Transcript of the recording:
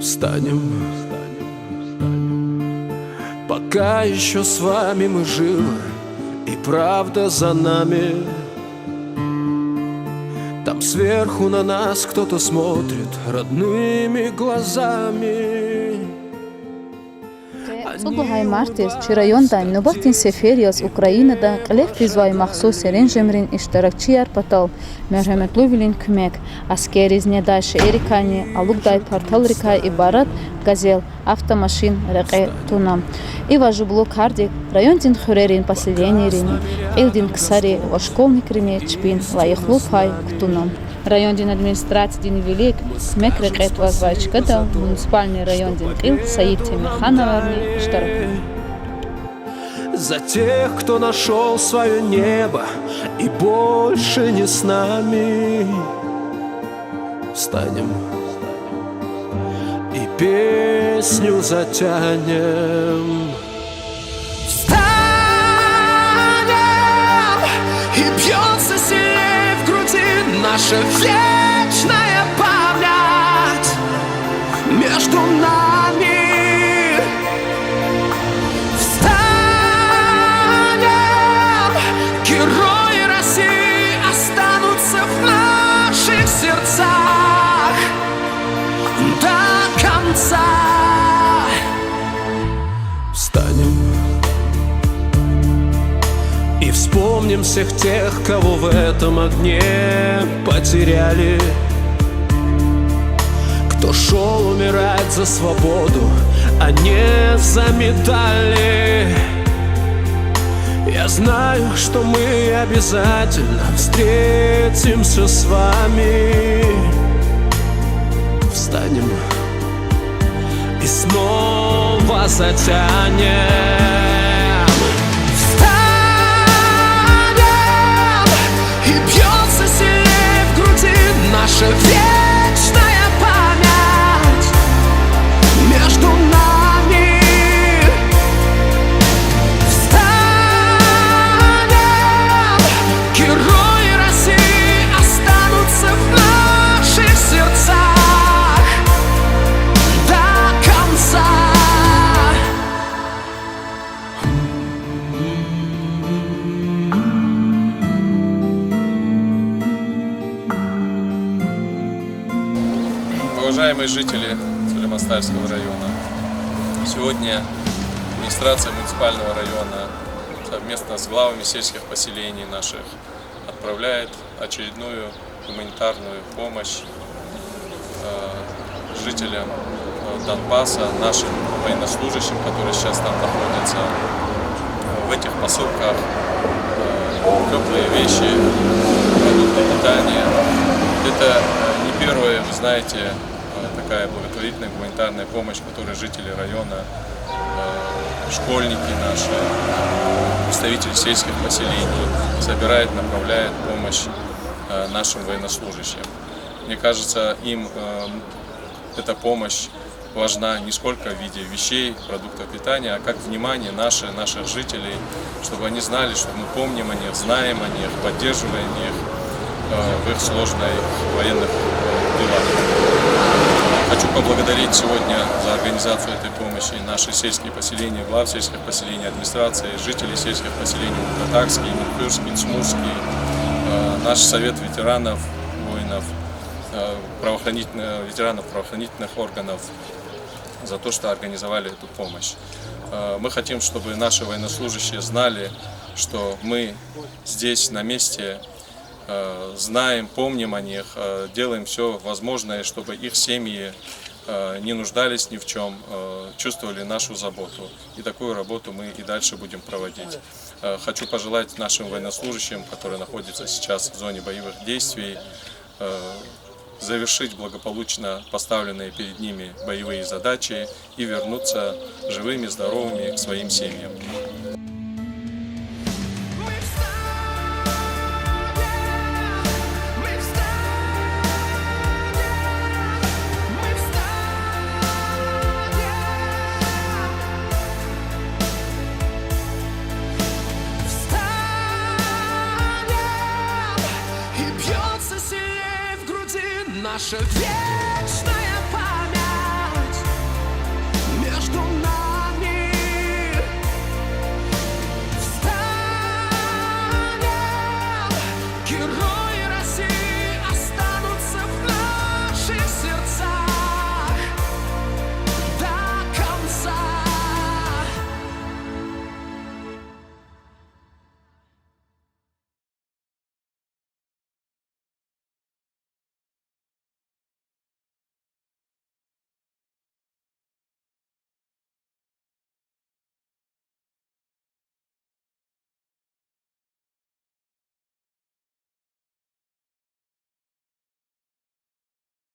Встанем, пока еще с вами мы живы, и правда за нами. Там сверху на нас кто-то смотрит родными глазами. Цугухай Мартис, чи районда Нубахтин Сефериас, Украинада, Калефризвай Махсус Ренжемрин Иштаракчияр Патал, Мерхеметлувилин Кмек, Аскериз Недайши Эрикани, Алугдай Партал Рика Ибарат, Газел, Автомашин, Реке Тунам. Ива Жубло Кардик, райондин Хурерин Поселение Рини, Илдин Ксари, Вашколник Рими, Чпин, Лаихлупай, Ктунам. Райондин администрации Дин Велик, Смек Рекет Вазвайчката, муниципальный райондин Ил, Саид Тимихановарни, Штаракни. За тех, кто нашел свое небо и больше не с нами. Встанем и песню затянем. Встанем, и бьется сильнее в груди наша вечная память между нами. Герои России останутся в наших сердцах до конца. Встанем и вспомним всех тех, кого в этом огне потеряли, кто шел умирать за свободу, а не за медали. Я знаю, что мы обязательно встретимся с вами. Встанем и снова затянем. Встанем, и бьется сильнее в груди наша вечная память между нами. Герои России останутся в наших сердцах до конца. Уважаемые жители Царемостальского района, сегодня администрация муниципального района совместно с главами сельских поселений наших отправляет очередную гуманитарную помощь жителям Донбасса, нашим военнослужащим, которые сейчас там находятся. В этих посылках теплые вещи, продукты питания. Это не первая, вы знаете, такая благотворительная гуманитарная помощь, которую жители района, школьники наши, представители сельских поселений собирают, направляют помощь нашим военнослужащим. Мне кажется, им эта помощь важна не сколько в виде вещей, продуктов питания, а как внимание наших жителей, чтобы они знали, что мы помним о них, знаем о них, поддерживаем их в их сложной военных делах. Хочу поблагодарить сегодня за организацию этой помощи наши сельские поселения, глав сельских поселений, администрации, жителей сельских поселений Татарский, Минкюрский, Цмурский, наш совет ветеранов, воинов, ветеранов правоохранительных органов за то, что организовали эту помощь. Мы хотим, чтобы наши военнослужащие знали, что мы здесь на месте, знаем, помним о них, делаем все возможное, чтобы их семьи не нуждались ни в чем, чувствовали нашу заботу. И такую работу мы и дальше будем проводить. Хочу пожелать нашим военнослужащим, которые находятся сейчас в зоне боевых действий, завершить благополучно поставленные перед ними боевые задачи и вернуться живыми, здоровыми к своим семьям. Наша вечная память.